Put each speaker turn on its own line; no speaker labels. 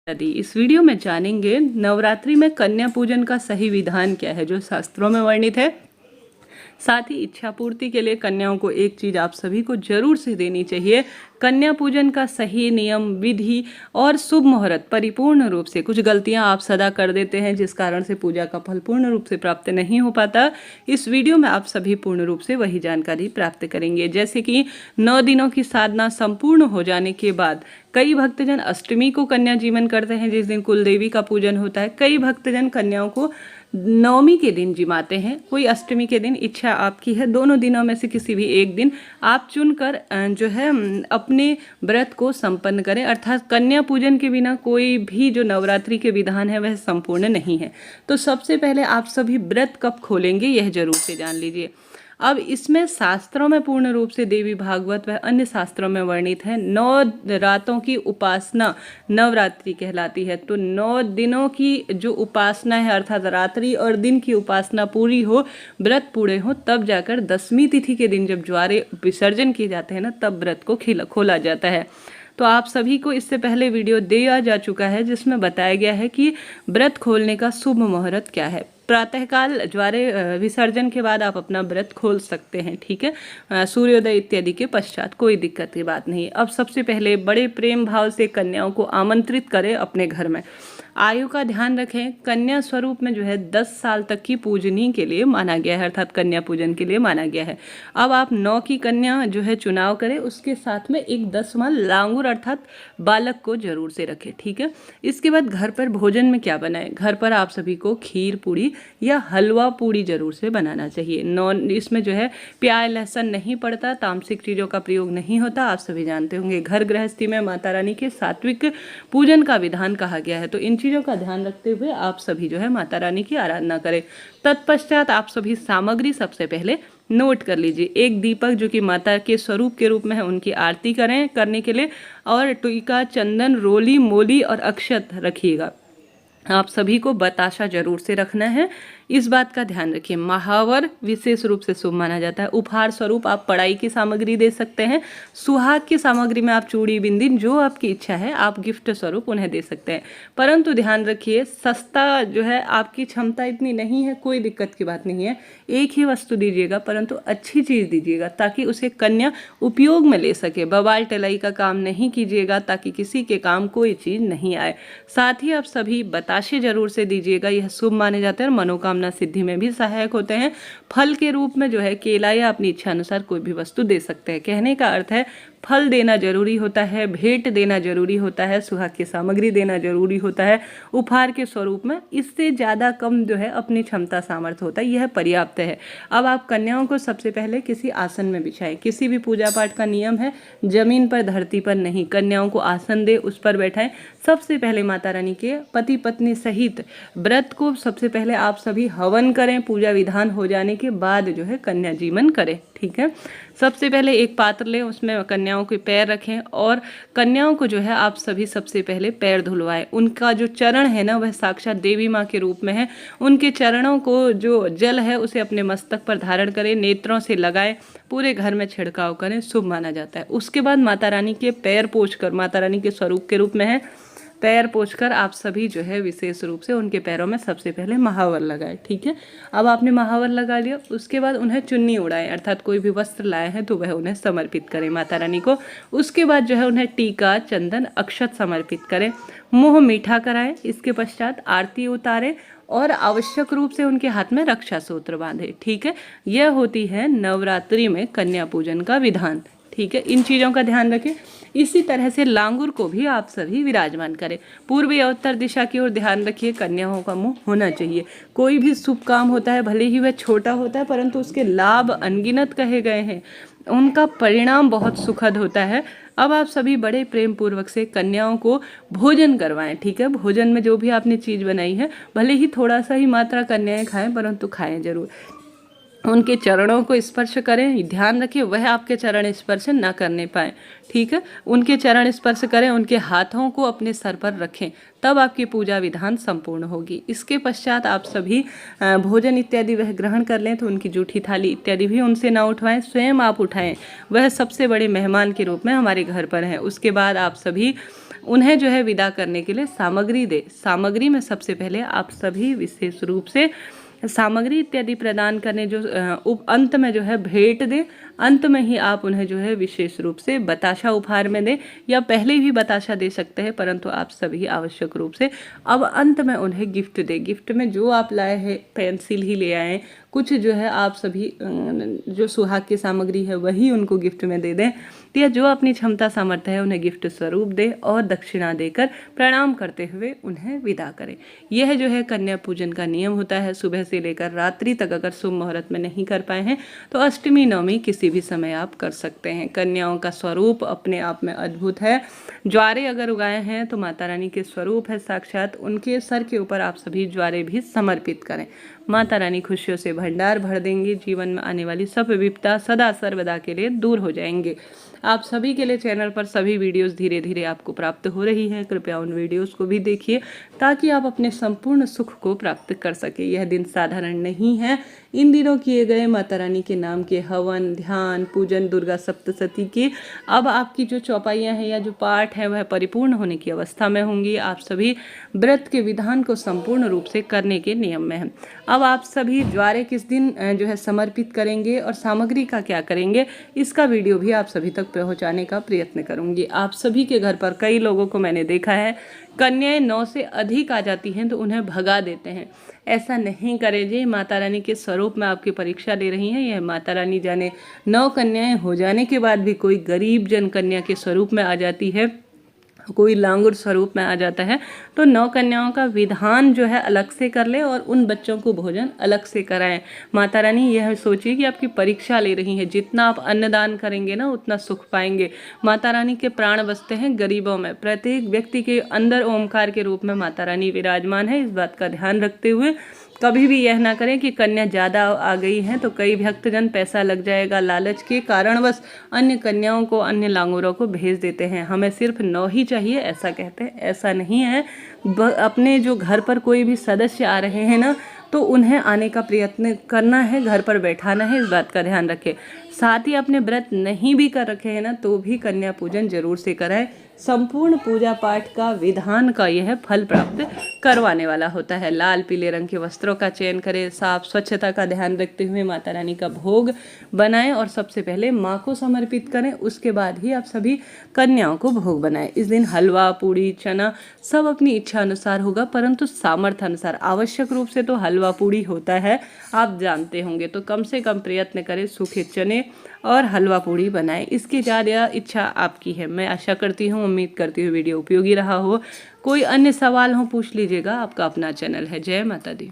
यदि इस वीडियो में जानेंगे नवरात्रि में कन्या पूजन का सही विधान क्या है जो शास्त्रों में वर्णित है। साथ ही इच्छा पूर्ति के लिए कन्याओं को एक चीज आप सभी को जरूर से देनी चाहिए, कन्या पूजन का सही नियम, विधि और शुभ मुहूर्त। परिपूर्ण रूप से कुछ गलतियां आप सदा कर देते हैं जिस कारण से पूजा का फल पूर्ण रूप से प्राप्त नहीं हो पाता। इस वीडियो में आप सभी पूर्ण रूप से वही जानकारी प्राप्त करेंगे, जैसे कि 9 दिनों की साधना संपूर्ण हो जाने के बाद कई भक्तजन अष्टमी को कन्या जीवन करते हैं, जिस दिन कुल देवी का पूजन होता है। कई भक्तजन कन्याओं को नवमी के दिन जिमाते हैं, कोई अष्टमी के दिन। इच्छा आपकी है, दोनों दिनों में से किसी भी एक दिन आप चुनकर जो है अपने व्रत को संपन्न करें। अर्थात कन्या पूजन के बिना कोई भी जो नवरात्रि के विधान है वह संपूर्ण नहीं है। तो सबसे पहले आप सभी व्रत कब खोलेंगे यह जरूर से जान लीजिए। अब इसमें शास्त्रों में पूर्ण रूप से देवी भागवत व अन्य शास्त्रों में वर्णित है 9 रातों की उपासना नवरात्रि कहलाती है। तो 9 दिनों की जो उपासना है, अर्थात रात्रि और दिन की उपासना पूरी हो, व्रत पूरे हो, तब जाकर 10वीं तिथि के दिन जब ज्वारे विसर्जन किए जाते हैं ना, तब व्रत को खोला जाता है। तो आप सभी को इससे पहले वीडियो दिया जा चुका है जिसमें बताया गया है कि व्रत खोलने का शुभ मुहूर्त क्या है। प्रातःकाल ज्वारे विसर्जन के बाद आप अपना व्रत खोल सकते हैं, ठीक है, सूर्योदय इत्यादि के पश्चात, कोई दिक्कत की बात नहीं। अब सबसे पहले बड़े प्रेम भाव से कन्याओं को आमंत्रित करें अपने घर में। आयु का ध्यान रखें, कन्या स्वरूप में जो है 10 साल तक की पूजनी के लिए माना गया है, अर्थात कन्या पूजन के लिए माना गया है। अब आप 9 की कन्या जो है चुनाव करें, उसके साथ में एक 10वां लांगुर अर्थात बालक को जरूर से रखें, ठीक है। इसके बाद घर पर भोजन में क्या बनाएं, घर पर आप सभी को खीर पूड़ी या हलवा पूड़ी जरूर से बनाना चाहिए। इसमें जो है प्याज लहसुन नहीं पड़ता, तामसिक चीज़ों का प्रयोग नहीं होता, आप सभी जानते होंगे। घर गृहस्थी में माता रानी के सात्विक पूजन का विधान कहा गया है, तो इन चीज़ों का ध्यान रखते हुए आप सभी जो है माता रानी की आराधना करें। तत्पश्चात आप सभी सामग्री सबसे पहले नोट कर लीजिए। एक दीपक जो कि माता के स्वरूप के रूप में है, उनकी आरती करने के लिए, और टीका, चंदन, रोली, मोली और अक्षत रखिएगा। आप सभी को बताशा जरूर से रखना है, इस बात का ध्यान रखिए। महावर विशेष रूप से शुभ माना जाता है। उपहार स्वरूप आप पढ़ाई की सामग्री दे सकते हैं। सुहाग की सामग्री में आप चूड़ी, बिंदी, जो आपकी इच्छा है आप गिफ्ट स्वरूप उन्हें दे सकते हैं। परंतु ध्यान रखिए, सस्ता जो है आपकी क्षमता इतनी नहीं है, कोई दिक्कत की बात नहीं है, एक ही वस्तु दीजिएगा परंतु अच्छी चीज़ दीजिएगा ताकि उसे कन्या उपयोग में ले सके। बवाल टलाई का काम नहीं कीजिएगा ताकि किसी के काम कोई चीज़ नहीं आए। साथ ही आप सभी बताशे जरूर से दीजिएगा, यह शुभ माने जाते हैं और मनोकामना सिद्धि में भी सहायक होते हैं। फल के रूप में जो है केला या अपनी इच्छा अनुसार कोई भी वस्तु दे सकते हैं। कहने का अर्थ है फल देना जरूरी होता है, भेंट देना जरूरी होता है, सुहाग की सामग्री देना जरूरी होता है उपहार के स्वरूप में। इससे ज़्यादा कम जो है अपनी क्षमता सामर्थ्य होता है, यह पर्याप्त है। अब आप कन्याओं को सबसे पहले किसी आसन में बिछाएं। किसी भी पूजा पाठ का नियम है, जमीन पर धरती पर नहीं, कन्याओं को आसन दे, उस पर बैठाएं। सबसे पहले माता रानी के पति पत्नी सहित व्रत को सबसे पहले आप सभी हवन करें। पूजा विधान हो जाने के बाद जो है कन्या जीवन करें, ठीक है। सबसे पहले एक पात्र लें, उसमें कन्याओं के पैर रखें और कन्याओं को जो है आप सभी सबसे पहले पैर धुलवाएं। उनका जो चरण है ना, वह साक्षात देवी माँ के रूप में है। उनके चरणों को जो जल है उसे अपने मस्तक पर धारण करें, नेत्रों से लगाएं, पूरे घर में छिड़काव करें, शुभ माना जाता है। उसके बाद माता रानी के पैर पोंछकर, माता रानी के स्वरूप के रूप में है, पैर पोंछकर आप सभी जो है विशेष रूप से उनके पैरों में सबसे पहले महावर लगाए, ठीक है। अब आपने महावर लगा लिया, उसके बाद उन्हें चुन्नी उड़ाएं, अर्थात कोई भी वस्त्र लाए हैं तो वह उन्हें समर्पित करें माता रानी को। उसके बाद जो है उन्हें टीका, चंदन, अक्षत समर्पित करें, मुंह मीठा कराएं। इसके पश्चात आरती उतारें और आवश्यक रूप से उनके हाथ में रक्षा सूत्र बांधे, ठीक है। यह होती है नवरात्रि में कन्या पूजन का विधान, ठीक है। इन चीज़ों का ध्यान रखें। इसी तरह से लांगुर को भी आप सभी विराजमान करें। पूर्व या उत्तर दिशा की ओर ध्यान रखिए। कन्याओं का मुंह होना चाहिए। कोई भी शुभ काम होता है, भले ही वह छोटा होता है परंतु उसके लाभ अनगिनत कहे गए हैं, उनका परिणाम बहुत सुखद होता है। अब आप सभी बड़े प्रेम पूर्वक से कन्याओं को भोजन करवाएं, ठीक है। भोजन में जो भी आपने चीज़ बनाई है, भले ही थोड़ा सा ही मात्रा कन्याएं खाएं परंतु खाएं जरूर। उनके चरणों को स्पर्श करें, ध्यान रखिए वह आपके चरण स्पर्श ना करने पाए, ठीक है। उनके चरण स्पर्श करें, उनके हाथों को अपने सर पर रखें, तब आपकी पूजा विधान संपूर्ण होगी। इसके पश्चात आप सभी भोजन इत्यादि वह ग्रहण कर लें तो उनकी जूठी थाली इत्यादि भी उनसे ना उठवाएं, स्वयं आप उठाएं। वह सबसे बड़े मेहमान के रूप में हमारे घर पर हैं। उसके बाद आप सभी उन्हें जो है विदा करने के लिए सामग्री दे। सामग्री में सबसे पहले आप सभी विशेष रूप से सामग्री इत्यादि प्रदान करने जो अंत में जो है भेंट दें। अंत में ही आप उन्हें जो है विशेष रूप से बताशा उपहार में दें, या पहले भी बताशा दे सकते हैं, परंतु आप सभी आवश्यक रूप से अब अंत में उन्हें गिफ्ट दें। गिफ्ट में जो आप लाए हैं, पेंसिल ही ले आए, कुछ जो है आप सभी जो सुहाग की सामग्री है वही उनको गिफ्ट में दे दें, या जो अपनी क्षमता सामर्थ्य है उन्हें गिफ्ट स्वरूप दें और दक्षिणा देकर प्रणाम करते हुए उन्हें विदा करें। यह जो है कन्या पूजन का नियम होता है। सुबह से लेकर रात्रि तक अगर शुभ मुहूर्त में नहीं कर पाए हैं तो अष्टमी नवमी किसी भी समय आप कर सकते हैं। कन्याओं का स्वरूप अपने आप में अद्भुत है। ज्वारे अगर उगाए हैं तो माता रानी के स्वरूप है साक्षात, उनके सर के ऊपर आप सभी ज्वारे भी समर्पित करें। माता रानी खुशियों से भंडार भर देंगी। जीवन में आने वाली सब विपदा सदा सर्वदा के लिए दूर हो जाएंगे। आप सभी के लिए चैनल पर सभी वीडियोस धीरे धीरे आपको प्राप्त हो रही हैं। कृपया उन वीडियोस को भी देखिए ताकि आप अपने संपूर्ण सुख को प्राप्त कर सके। यह दिन साधारण नहीं है। इन दिनों किए गए माता रानी के नाम के हवन, ध्यान, पूजन, दुर्गा सप्तशती के अब आपकी जो चौपाइयाँ हैं या जो पाठ है वह परिपूर्ण होने की अवस्था में होंगी। आप सभी व्रत के विधान को संपूर्ण रूप से करने के नियम में हैं। अब आप सभी ज्वारे किस दिन जो है समर्पित करेंगे और सामग्री का क्या करेंगे, इसका वीडियो भी आप सभी तक पहुंचाने का प्रयत्न करूंगी। आप सभी के घर पर कई लोगों को मैंने देखा है कन्याएं 9 से अधिक आ जाती हैं तो उन्हें भगा देते हैं। ऐसा नहीं करें जी। माता रानी के स्वरूप में आपकी परीक्षा ले रही हैं। यह माता रानी जाने 9 कन्याएं हो जाने के बाद भी कोई गरीब जन कन्या के स्वरूप में आ जाती है, कोई लांगुर स्वरूप में आ जाता है, तो 9 कन्याओं का विधान जो है अलग से कर ले और उन बच्चों को भोजन अलग से कराएं। माता रानी यह सोचिए कि आपकी परीक्षा ले रही है। जितना आप अन्नदान करेंगे ना उतना सुख पाएंगे। माता रानी के प्राण बसते हैं गरीबों में। प्रत्येक व्यक्ति के अंदर ओमकार के रूप में माता रानी विराजमान है। इस बात का ध्यान रखते हुए कभी भी यह ना करें कि कन्या ज़्यादा आ गई हैं तो कई भक्तजन पैसा लग जाएगा लालच के कारणवश अन्य कन्याओं को, अन्य लांगुरों को भेज देते हैं। हमें सिर्फ 9 ही चाहिए ऐसा कहते हैं। ऐसा नहीं है। अपने जो घर पर कोई भी सदस्य आ रहे हैं ना तो उन्हें आने का प्रयत्न करना है, घर पर बैठाना है। इस बात का ध्यान रखें। साथ ही अपने व्रत नहीं भी कर रखे हैं ना तो भी कन्या पूजन जरूर से कराएं। संपूर्ण पूजा पाठ का विधान का यह फल प्राप्त करवाने वाला होता है। लाल पीले रंग के वस्त्रों का चयन करें। साफ स्वच्छता का ध्यान रखते हुए माता रानी का भोग बनाएं और सबसे पहले माँ को समर्पित करें। उसके बाद ही आप सभी कन्याओं को भोग बनाएं। इस दिन हलवा, पूड़ी, चना सब अपनी इच्छा अनुसार होगा, परंतु सामर्थ्य अनुसार। आवश्यक रूप से तो हलवा पूड़ी होता है, आप जानते होंगे, तो कम से कम प्रयत्न करें सूखे चने और हलवा पूड़ी बनाएं। इसकी ज़्यादा इच्छा आपकी है। मैं आशा करती हूँ, उम्मीद करती हूँ वीडियो उपयोगी रहा हो। कोई अन्य सवाल हो पूछ लीजिएगा। आपका अपना चैनल है। जय माता दी।